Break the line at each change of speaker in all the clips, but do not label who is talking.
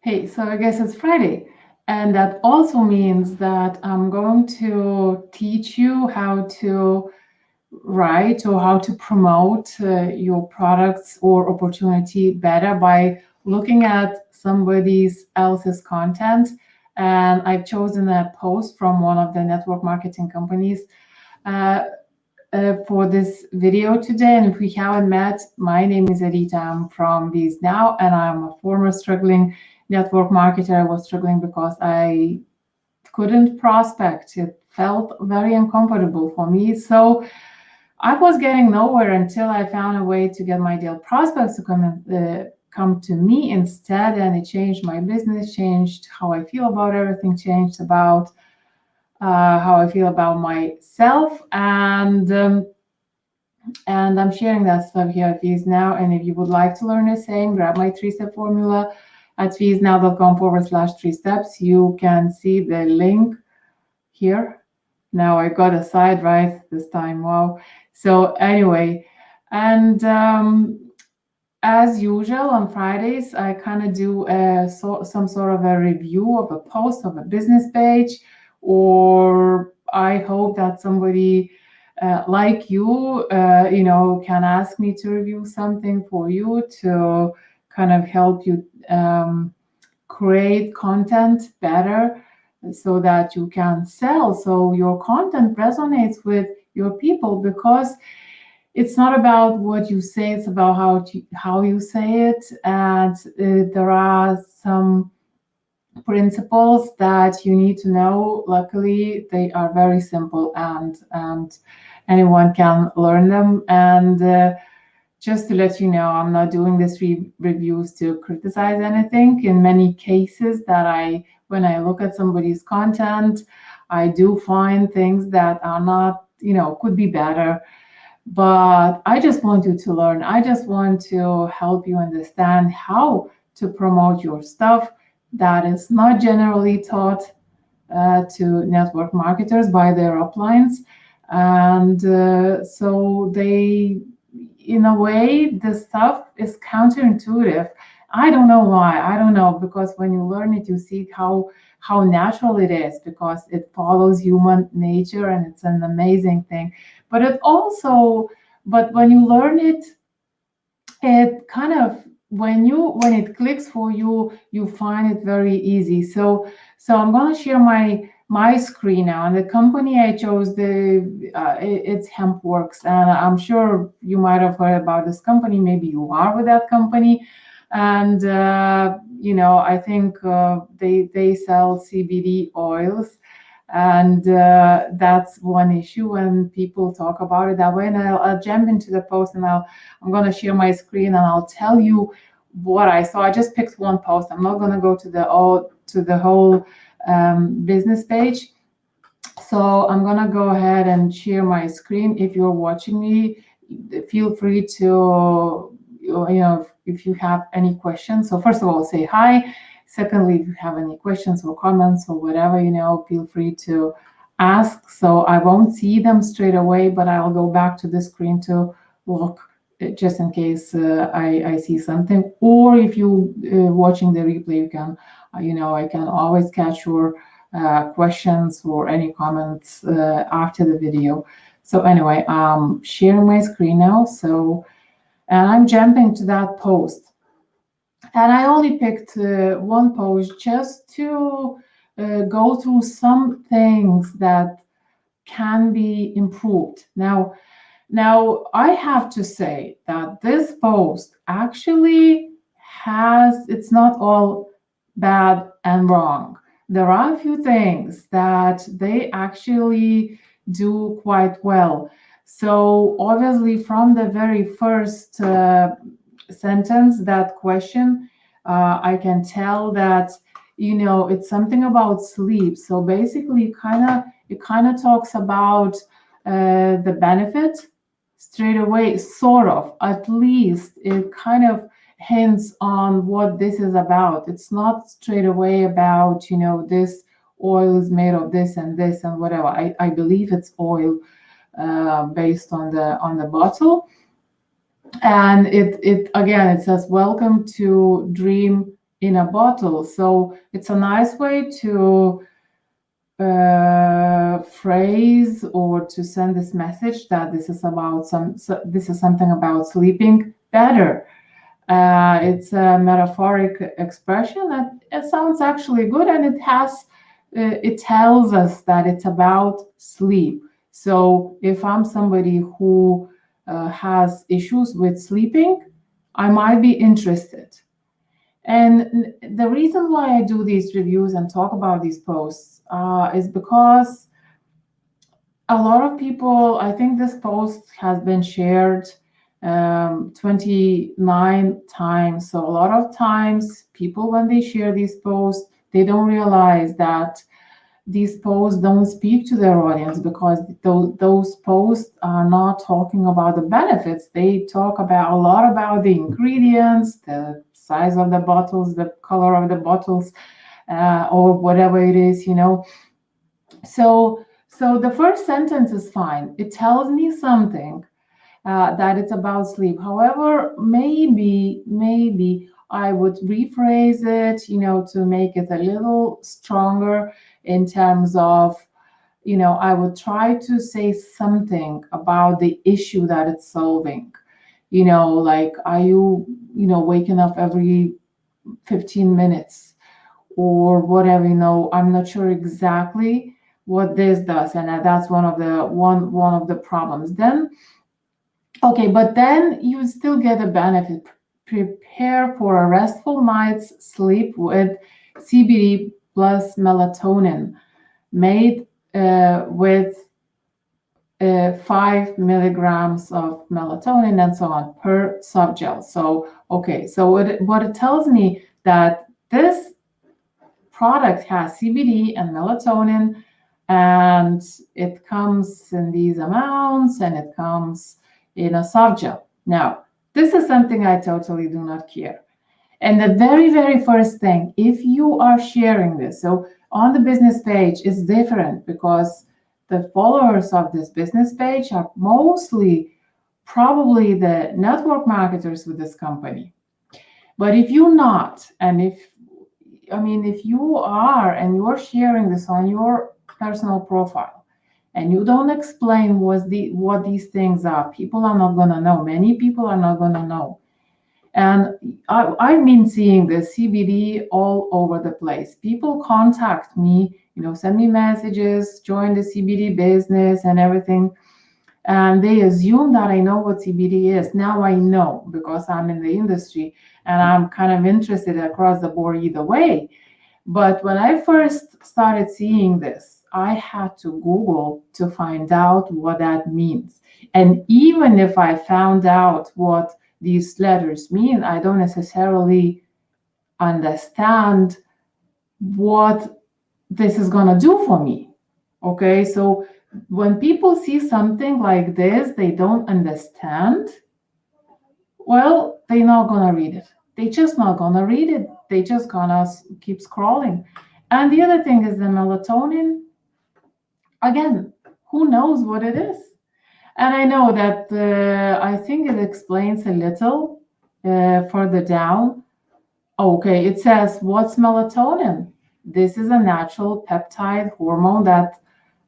Hey, so I guess it's Friday, and that also means that I'm going to teach you how to write or how to promote your products or opportunity better by looking at somebody else's content. And I've chosen a post from one of the network marketing companies uh, for this video today. And if we haven't met, my name is Edita. I'm from VIE Now, and I'm a former struggling network marketer. I was struggling because I couldn't prospect. It felt very uncomfortable for me. So I was getting nowhere until I found a way to get my ideal prospects to come to me instead, and it changed my business, changed how I feel about everything, changed about how I feel about myself, and I'm sharing that stuff here at VIE Now. And if you would like to learn the same, grab my 3-step formula at viesnow.com/3steps. You can see the link here. Now I got a side right this time. Wow. So anyway, and as usual on Fridays, I kind of do some sort of a review of a post of a business page, or I hope that somebody like you, can ask me to review something for you to kind of help you create content better so that you can sell. So your content resonates with your people, because it's not about what you say, it's about how you say it. And there are some principles that you need to know. Luckily, they are very simple, and anyone can learn them. And just to let you know, I'm not doing this reviews to criticize anything. In many cases when I look at somebody's content, I do find things that are not, could be better. But I just want you to learn. I just want to help you understand how to promote your stuff that is not generally taught to network marketers by their uplines. And so in a way, the stuff is counterintuitive. I don't know why. I don't know, because when you learn it, you see how natural it is, because it follows human nature, and it's an amazing thing. But when you learn it, it kind of, when it clicks for you, you find it very easy. So I'm going to share my screen now, and the company I chose, it's Hempworx, and I'm sure you might have heard about this company. Maybe you are with that company, and I think they sell CBD oils, and that's one issue when people talk about it that way. And I'll jump into the post, and I'm going to share my screen, and I'll tell you what I saw. I just picked one post. I'm not going to go to the whole business page. So I'm going to go ahead and share my screen. If you're watching me, feel free to, if you have any questions. So first of all, say hi. Secondly, if you have any questions or comments or whatever, feel free to ask. So I won't see them straight away, but I'll go back to the screen to look just in case I see something. Or if you watching the replay, you can, I can always catch your questions or any comments after the video. So anyway, I'm sharing my screen now. And I'm jumping to that post. And I only picked one post just to go through some things that can be improved. Now, I have to say that this post actually it's not all bad and wrong. There are a few things that they actually do quite well. So obviously, from the very first sentence, that question, I can tell that, it's something about sleep. So basically, it kind of talks about the benefit straight away, sort of. At least it kind of hints on what this is about. It's not straight away about, this oil is made of this and whatever. I believe it's oil based on the bottle. And it again, it says, welcome to dream in a bottle. So it's a nice way to phrase or to send this message that this is about this is something about sleeping better. It's a metaphoric expression that it sounds actually good, and it tells us that it's about sleep. So if I'm somebody who has issues with sleeping, I might be interested. And the reason why I do these reviews and talk about these posts is because a lot of people, I think this post has been shared 29 times. So a lot of times people, when they share these posts, they don't realize that these posts don't speak to their audience, because those posts are not talking about the benefits. They talk about a lot about the ingredients, the size of the bottles, the color of the bottles, or whatever it is, So the first sentence is fine. It tells me something that it's about sleep. However, maybe I would rephrase it, to make it a little stronger in terms of, I would try to say something about the issue that it's solving. Like, are you, waking up every 15 minutes or whatever, I'm not sure exactly what this does. And that's one of the problems. Then, okay, but then you still get a benefit. Prepare for a restful night's sleep with CBD plus melatonin, made with 5 milligrams of melatonin and so on per subgel. So, okay, so what it tells me that this product has CBD and melatonin, and it comes in these amounts, and it comes in a softgel. Now, this is something I totally do not care. And the very, very first thing, if you are sharing this, so on the business page, it's different because the followers of this business page are mostly probably the network marketers with this company. But if you're not, and if you are and you're sharing this on your personal profile and you don't explain what these things are, people are not going to know. Many people are not going to know. And I've been seeing the CBD all over the place. People contact me, send me messages, join the CBD business and everything. And they assume that I know what CBD is. Now I know, because I'm in the industry and I'm kind of interested across the board either way. But when I first started seeing this, I had to Google to find out what that means. And even if I found out what these letters mean, I don't necessarily understand what this is going to do for me. Okay, so when people see something like this, they don't understand, well, they're not going to read it. They're just not going to read it. They just going to keep scrolling. And the other thing is the melatonin. Again, who knows what it is? And I know that I think it explains a little further down. Okay, it says, what's melatonin? This is a natural peptide hormone that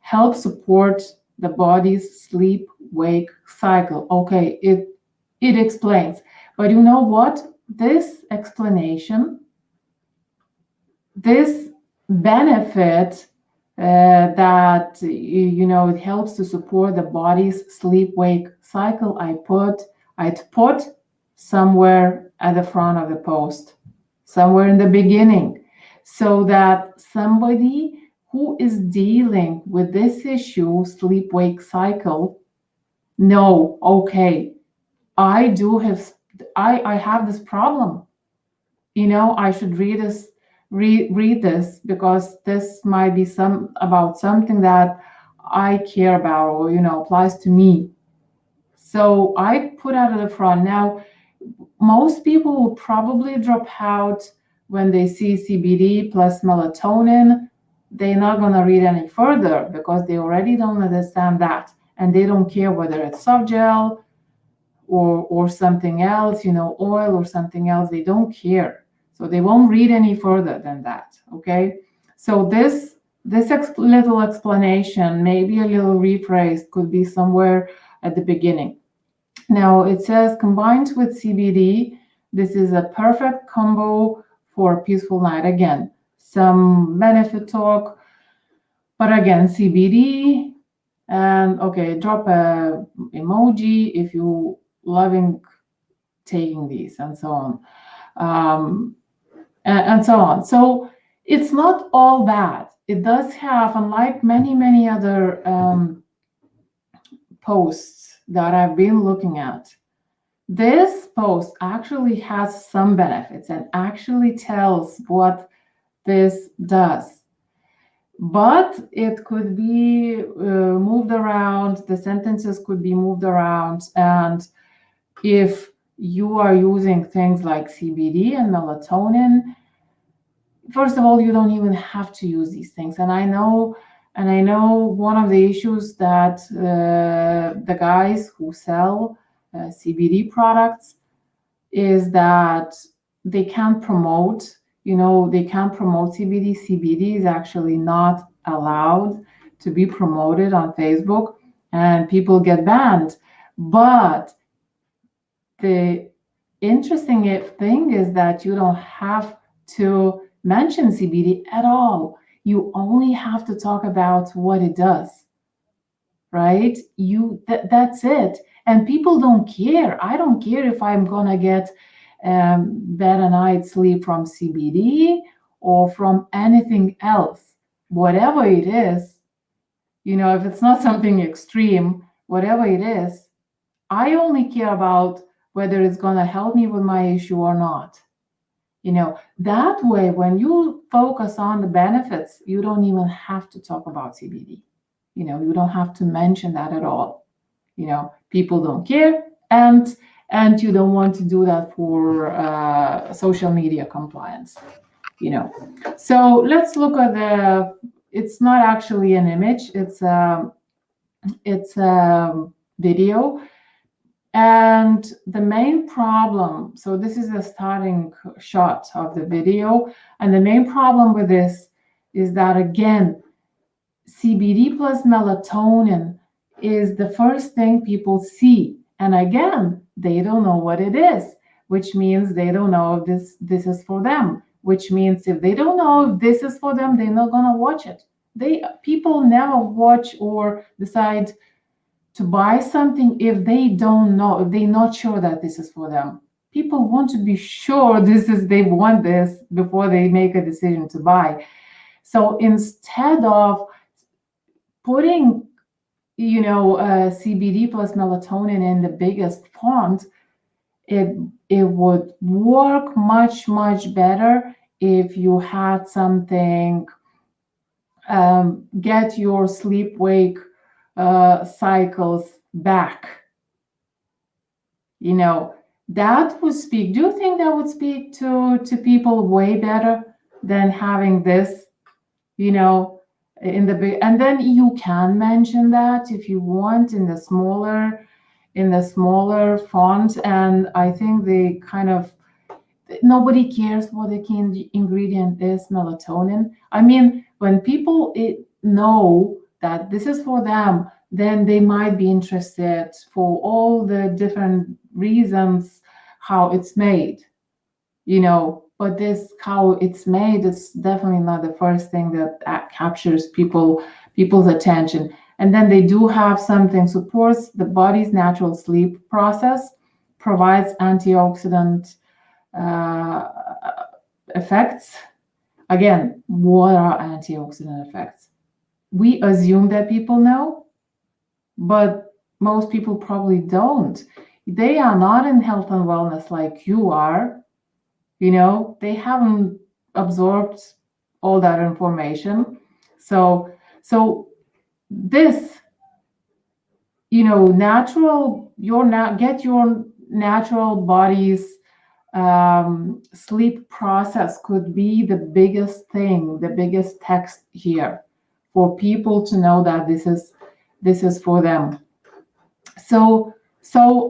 helps support the body's sleep-wake cycle. Okay, it explains. But you know what? This explanation, this benefit that it helps to support the body's sleep-wake cycle, I'd put somewhere at the front of the post, somewhere in the beginning, so that somebody who is dealing with this issue, sleep-wake cycle, know, okay, I have this problem. I should read this because this might be about something that I care about, or applies to me. So I put out at the front. Now, most people will probably drop out when they see CBD plus melatonin. They're not going to read any further because they already don't understand that, and they don't care whether it's soft gel or something else, oil or something else. They don't care. So they won't read any further than that, okay? So this little explanation, maybe a little rephrased, could be somewhere at the beginning. Now it says combined with CBD, this is a perfect combo for a peaceful night. Again, some benefit talk, but again, CBD, and okay, drop a emoji if you loving taking these, and so on, and so on. So it's not all bad. It does have, unlike many other posts that I've been looking at, this post actually has some benefits and actually tells what this does. But it could be moved around, the sentences could be moved around. And if you are using things like CBD and melatonin, first of all, you don't even have to use these things. And I know one of the issues that the guys who sell CBD products is that they can't promote, they can't promote CBD. CBD is actually not allowed to be promoted on Facebook, and people get banned. But the interesting thing is that you don't have to mention CBD at all. You only have to talk about what it does, right? That's it. And people don't care. I don't care if I'm gonna get better night's sleep from CBD or from anything else. Whatever it is, if it's not something extreme, whatever it is, I only care about whether it's gonna help me with my issue or not. That way, when you focus on the benefits, you don't even have to talk about CBD. You don't have to mention that at all. People don't care, and you don't want to do that for social media compliance. So let's look at it's not actually an image, it's a video. And the main problem, so this is the starting shot of the video, and the main problem with this is that, again, CBD plus melatonin is the first thing people see. And again, they don't know what it is, which means they don't know if this is for them, which means if they don't know if this is for them, they're not going to watch it. People never watch or decide to buy something if they don't know, if they're not sure that this is for them. People want to be sure they want this before they make a decision to buy. So instead of putting, CBD plus melatonin in the biggest font, it would work much better if you had something, get your sleep-wake cycles back. That would speak. Do you think that would speak to people way better than having this, in the big? And then you can mention that if you want in the smaller font. And I think they kind of, nobody cares what the key ingredient is, melatonin. I mean, when people know that this is for them, then they might be interested for all the different reasons how it's made, but this, how it's made, is definitely not the first thing that captures people's attention. And then they do have something, supports the body's natural sleep process, provides antioxidant effects. Again, what are antioxidant effects? We assume that people know, but most people probably don't. They are not in health and wellness like you are. They haven't absorbed all that information. So this, get your natural body's sleep process could be the biggest thing, the biggest text here for people to know that this is for them. So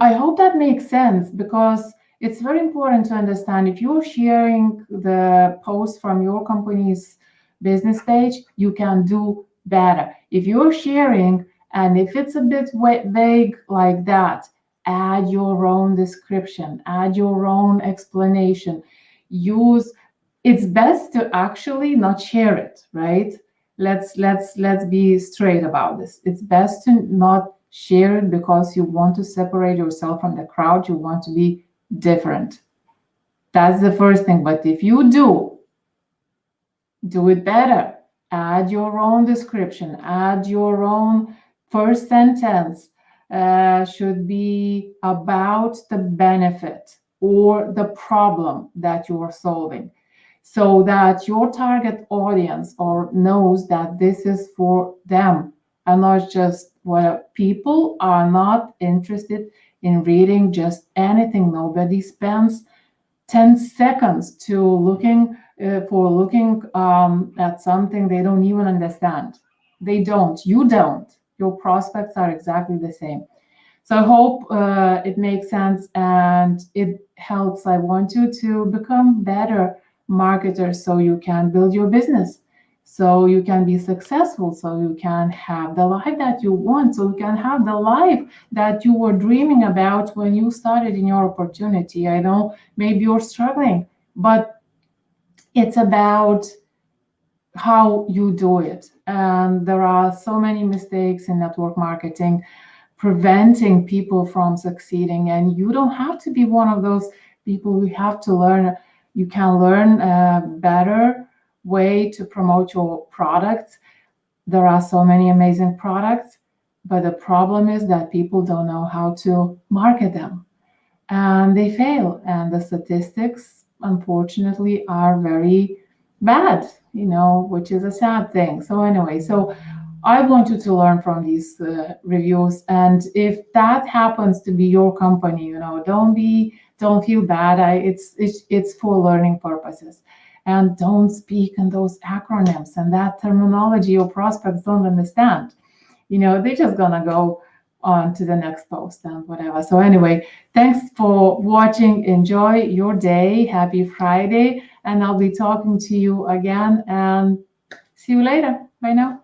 I hope that makes sense, because it's very important to understand if you're sharing the post from your company's business page, you can do better. If you're sharing and if it's a bit vague like that, add your own description, add your own explanation. Use, it's best to actually not share it, right? Let's be straight about this. It's best to not share it because you want to separate yourself from the crowd. You want to be different. That's the first thing. But if you do it better. Add your own description, add your own first sentence, should be about the benefit or the problem that you are solving, so that your target audience or knows that this is for them and not just what people are not interested in reading just anything. Nobody spends 10 seconds to looking at something they don't even understand. They don't. You don't. Your prospects are exactly the same. So I hope it makes sense and it helps. I want you to become better marketers so you can build your business, so you can be successful, so you can have the life that you want, so you can have the life that you were dreaming about when you started in your opportunity. I know maybe you're struggling, but it's about how you do it. And there are so many mistakes in network marketing preventing people from succeeding. And you don't have to be one of those people. You have to learn. You can learn a better way to promote your products. There are so many amazing products, but the problem is that people don't know how to market them and they fail. And the statistics, unfortunately, are very bad, which is a sad thing. So anyway, so I want you to learn from these reviews. And if that happens to be your company, don't feel bad. It's for learning purposes. And don't speak in those acronyms and that terminology your prospects don't understand. They're just gonna go on to the next post and whatever. So anyway, thanks for watching. Enjoy your day. Happy Friday. And I'll be talking to you again and see you later. Bye now.